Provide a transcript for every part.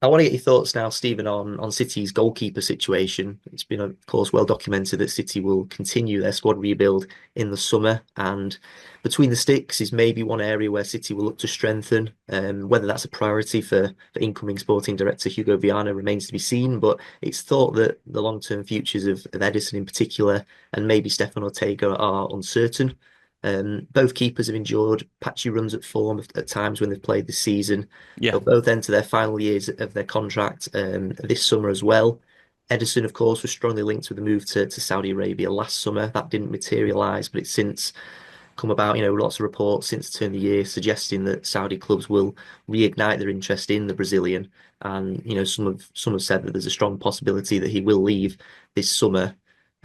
I want to get your thoughts now, Stephen, on City's goalkeeper situation. It's been, of course, well documented that City will continue their squad rebuild in the summer, and between the sticks is maybe one area where City will look to strengthen. Whether that's a priority for incoming sporting director Hugo Viana remains to be seen, but it's thought that the long-term futures of Ederson in particular and maybe Stefan Ortega are uncertain. Both keepers have endured patchy runs at form at times when they've played this season. Yeah. They'll both enter their final years of their contract this summer as well. Ederson, of course, was strongly linked with the move to Saudi Arabia last summer. That didn't materialise, but it's since come about. Lots of reports since the turn of the year suggesting that Saudi clubs will reignite their interest in the Brazilian. And some have said that there's a strong possibility that he will leave this summer.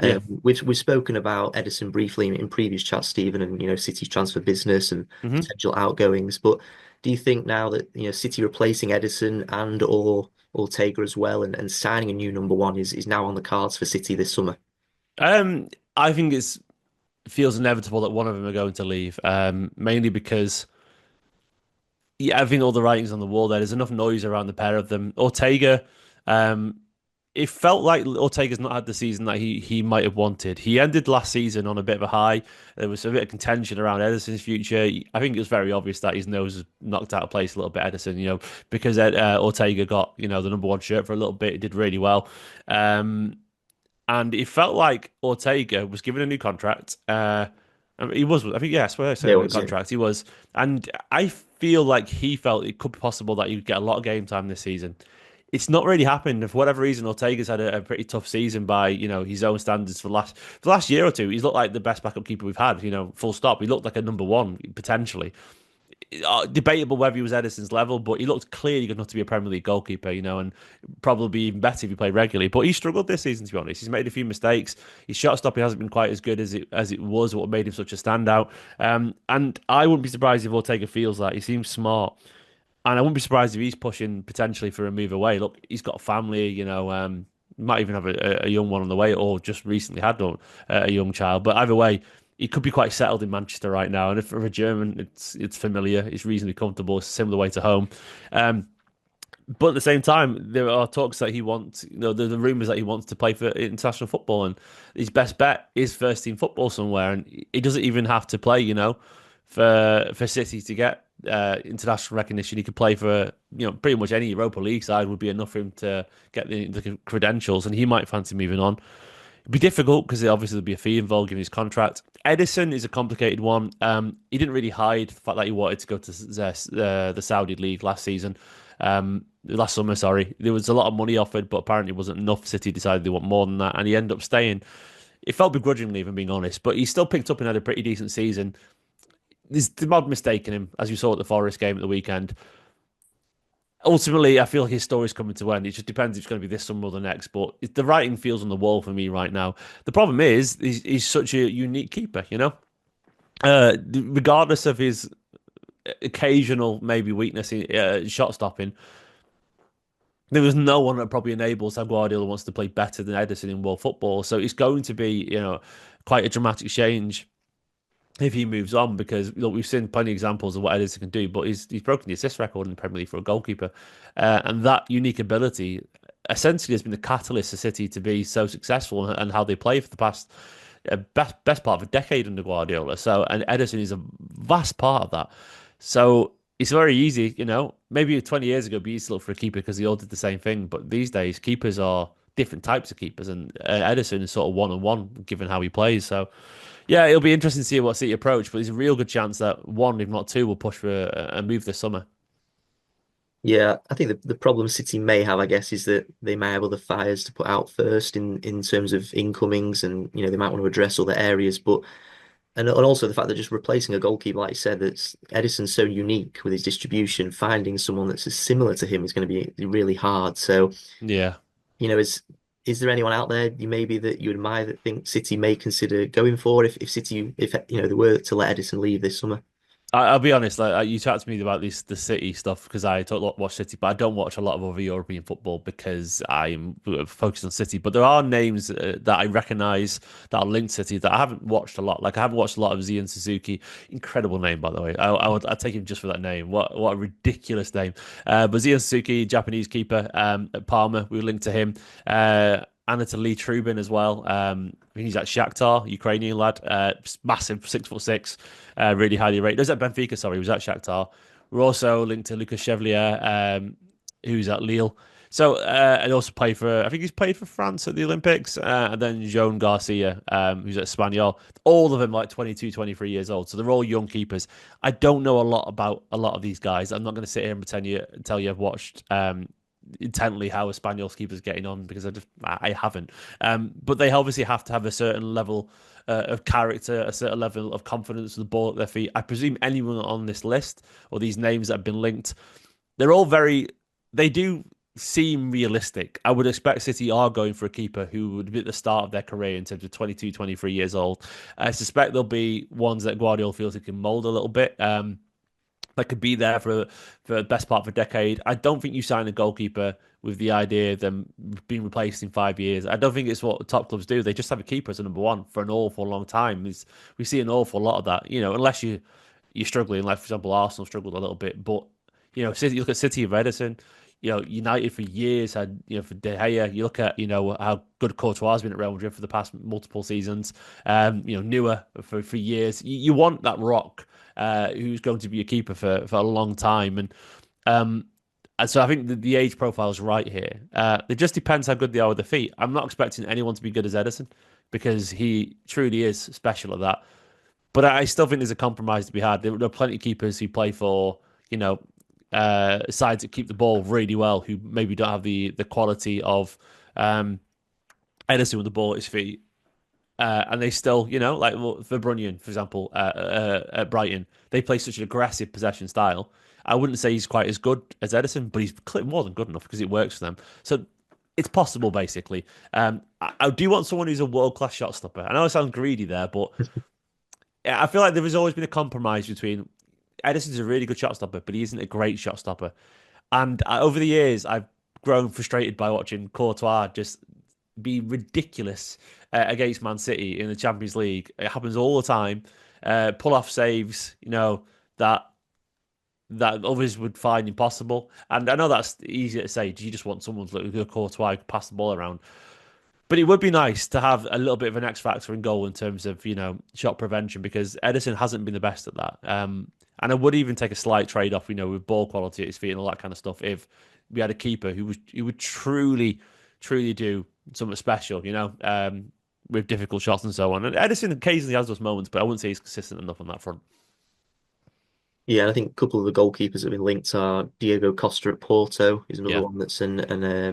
Yeah. We've spoken about Ederson briefly in previous chats, Stephen, and City's transfer business and hmm potential outgoings. But do you think now that City replacing Ederson and or Ortega as well and signing a new number one is now on the cards for City this summer? I think it feels inevitable that one of them are going to leave. Mainly because yeah, I think all the writings on the wall there. There's enough noise around the pair of them. Ortega, um, it felt like Ortega's not had the season that he might have wanted. He ended last season on a bit of a high. There was a bit of contention around Ederson's future. I think it was very obvious that his nose was knocked out of place a little bit, Ederson, because Ortega got, the number one shirt for a little bit. He did really well. And it felt like Ortega was given a new contract. I mean, he was, I think, yes, well, I say There a new was, yeah. contract. He was, and I feel like he felt it could be possible that he would get a lot of game time this season. It's not really happened. And for whatever reason, Ortega's had a pretty tough season by his own standards for the last year or two. He's looked like the best backup keeper we've had. Full stop. He looked like a number one potentially. Debatable whether he was Ederson's level, but he looked clearly good enough to be a Premier League goalkeeper, and probably even better if he played regularly. But he struggled this season, to be honest. He's made a few mistakes. His shot stopping hasn't been quite as good as it was, what made him such a standout. And I wouldn't be surprised if Ortega feels that. He seems smart. And I wouldn't be surprised if he's pushing potentially for a move away. Look, he's got a family, might even have a young one on the way, or just recently had a young child. But either way, he could be quite settled in Manchester right now. And if for a German, it's familiar, it's reasonably comfortable, it's a similar way to home. Um, but at the same time, there are talks that he wants, the rumours that he wants to play for international football, and his best bet is first team football somewhere, and he doesn't even have to play, for City to get international recognition. He could play for pretty much any Europa League side would be enough for him to get the credentials, and he might fancy moving on. It'd be difficult because obviously there'd be a fee involved given his contract. Ederson is a complicated one. He didn't really hide the fact that he wanted to go to the Saudi league last summer. Sorry, there was a lot of money offered, but apparently it wasn't enough. City decided they want more than that, and he ended up staying. It felt begrudgingly, if I'm being honest, but he still picked up and had a pretty decent season. There's the odd mistake in him, as we saw at the Forest game at the weekend. Ultimately, I feel like his story's coming to end. It just depends if it's going to be this summer or the next. But the writing feels on the wall for me right now. The problem is, he's such a unique keeper, regardless of his occasional maybe weakness in shot stopping. There was no one that probably enables how Guardiola wants to play better than Ederson in world football. So it's going to be, quite a dramatic change if he moves on, because look, we've seen plenty of examples of what Ederson can do, but he's broken the assist record in the Premier League for a goalkeeper, and that unique ability essentially has been the catalyst for City to be so successful and how they play for the past best part of a decade under Guardiola. So, and Ederson is a vast part of that. So it's very easy, maybe 20 years ago, it'd be easy to look for a keeper because they all did the same thing. But these days, keepers are different types of keepers, and Ederson is sort of one on one given how he plays. So yeah, it'll be interesting to see what City approach, but there's a real good chance that one, if not two, will push for a move this summer. Yeah, I think the problem City may have, I guess, is that they may have other fires to put out first in terms of incomings, and they might want to address other areas. But and also the fact that just replacing a goalkeeper, like you said, that's Edison's so unique with his distribution, finding someone that's as similar to him is going to be really hard. So, Yeah. is there anyone out there maybe that you admire that think City may consider going for if City if they were to let Edison leave this summer? I'll be honest. Like you talked to me about the City stuff because I don't watch City, but I don't watch a lot of other European football because I'm focused on City. But there are names that I recognise that are linked to City that I haven't watched a lot. Like I haven't watched a lot of Zian Suzuki. Incredible name, by the way. I'd take him just for that name. What a ridiculous name. But Zian Suzuki, Japanese keeper at Parma, we were linked to him. Anatoly Trubin as well. He's at Shakhtar, Ukrainian lad, massive, 6'6", really highly rated. There's at Benfica, sorry, he was at Shakhtar. We're also linked to Lucas Chevalier, who's at Lille. So, and also played for, I think he's played for France at the Olympics. And then Joan Garcia, who's at Espanyol. All of them like 22, 23 years old. So they're all young keepers. I don't know a lot about a lot of these guys. I'm not going to sit here and tell you I've watched intently how Espanyol's keeper's getting on because I haven't. But they obviously have to have a certain level of character, a certain level of confidence with the ball at their feet. I presume anyone on this list or these names that have been linked, they're all they do seem realistic. I would expect City are going for a keeper who would be at the start of their career in terms of 22, 23 years old. I suspect there'll be ones that Guardiola feels he can mould a little bit. That could be there for the best part of a decade. I don't think you sign a goalkeeper with the idea of them being replaced in 5 years. I don't think it's what top clubs do. They just have a keeper as a number one for an awful long time. We see an awful lot of that, unless you're struggling. Like for example, Arsenal struggled a little bit, but City. You look at City of Ederson. United for years had for De Gea. You look at how good Courtois has been at Real Madrid for the past multiple seasons. Newer for years. You want that rock who's going to be a keeper for a long time. And so I think the age profile is right here. It just depends how good they are with their feet. I'm not expecting anyone to be good as Ederson because he truly is special at that. But I still think there's a compromise to be had. There are plenty of keepers who play for, sides that keep the ball really well, who maybe don't have the quality of Ederson with the ball at his feet. And they still, like for Brunyan, for example, at Brighton, they play such an aggressive possession style. I wouldn't say he's quite as good as Ederson, but he's more than good enough because it works for them. So it's possible, basically. I do want someone who's a world class shot stopper. I know I sound greedy there, but I feel like there has always been a compromise between Ederson's a really good shot stopper, but he isn't a great shot stopper. And over the years, I've grown frustrated by watching Courtois just be ridiculous against Man City in the Champions League. It happens all the time. Pull off saves, that others would find impossible. And I know that's easy to say. Do you just want someone to look Courtois who can pass the ball around? But it would be nice to have a little bit of an X factor in goal in terms of shot prevention because Ederson hasn't been the best at that. And I would even take a slight trade off, with ball quality at his feet and all that kind of stuff if we had a keeper who would truly, truly do something special, with difficult shots and so on. And Ederson occasionally has those moments, but I wouldn't say he's consistent enough on that front. Yeah, and I think a couple of the goalkeepers that have been linked are Diego Costa at Porto is another Yeah, one that's and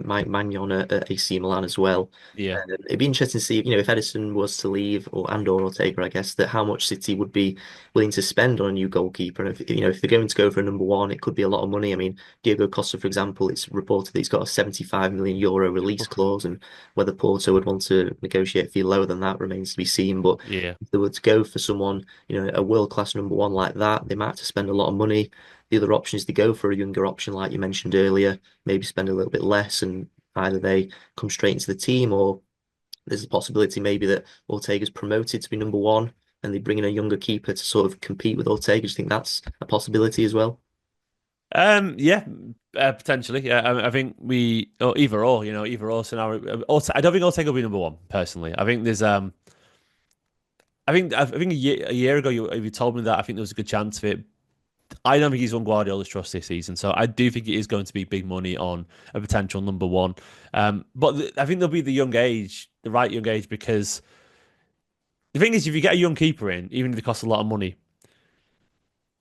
Mike Maignan at AC Milan as well. yeah. It'd be interesting to see, if Ederson was to leave or Ortega, I guess, that how much City would be willing to spend on a new goalkeeper. And if they're going to go for a number one, it could be a lot of money. I mean, Diego Costa, for example, it's reported that he's got a 75 million euro release clause, and whether Porto would want to negotiate a fee lower than that remains to be seen. But Yeah. if they were to go for someone, a world-class number one like that, they might have to spend a lot of money. The other option is to go for a younger option, like you mentioned earlier, maybe spend a little bit less, and either they come straight into the team, or there's a possibility maybe that Ortega's promoted to be number one, and they bring in a younger keeper to sort of compete with Ortega. Do you think that's a possibility as well? Yeah, potentially. Yeah, I think or either or scenario. I don't think Ortega will be number one personally. I think there's I think a year ago if you told me that I think there was a good chance of it. I don't think he's won Guardiola's trust this season, so I do think it is going to be big money on a potential number one. But I think there'll be the right young age, because the thing is, if you get a young keeper in, even if it costs a lot of money,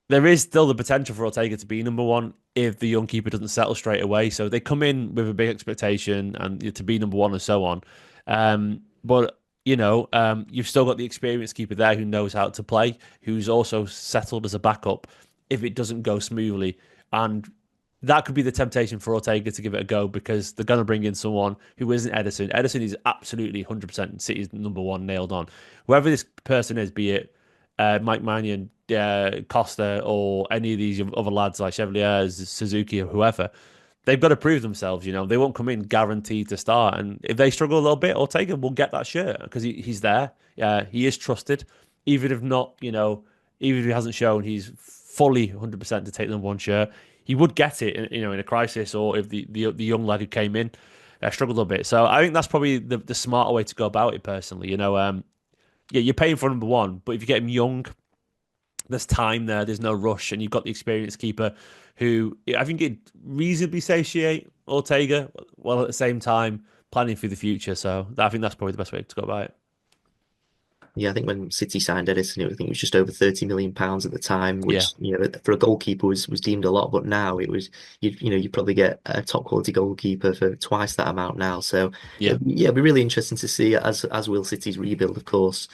there is still the potential for Ortega to be number one if the young keeper doesn't settle straight away. So they come in with a big expectation and to be number one and so on. But you've still got the experienced keeper there who knows how to play, who's also settled as a backup if it doesn't go smoothly. And that could be the temptation for Ortega to give it a go because they're going to bring in someone who isn't Ederson. Ederson is absolutely 100% City's number one nailed on. Whoever this person is, be it Mike Mannion, Costa or any of these other lads like Chevalier, Suzuki, or whoever, they've got to prove themselves. They won't come in guaranteed to start, and if they struggle a little bit, Ortega will get that shirt because he's there. He is trusted, even if not. Even if he hasn't shown he's fully 100% to take the number one shirt, he would get it. In a crisis, or if the young lad who came in struggled a bit. So I think that's probably the smarter way to go about it. Personally, yeah, you're paying for number one, but if you get him young, there's time there. There's no rush, and you've got the experienced keeper who I think it reasonably satiate Ortega, while at the same time planning for the future. So I think that's probably the best way to go about it. Yeah, I think when City signed Ederson, I think it was just over £30 million at the time, Yeah, which for a goalkeeper was deemed a lot. But now you probably get a top quality goalkeeper for twice that amount now. So yeah. it'll be really interesting to see as will City's rebuild, of course.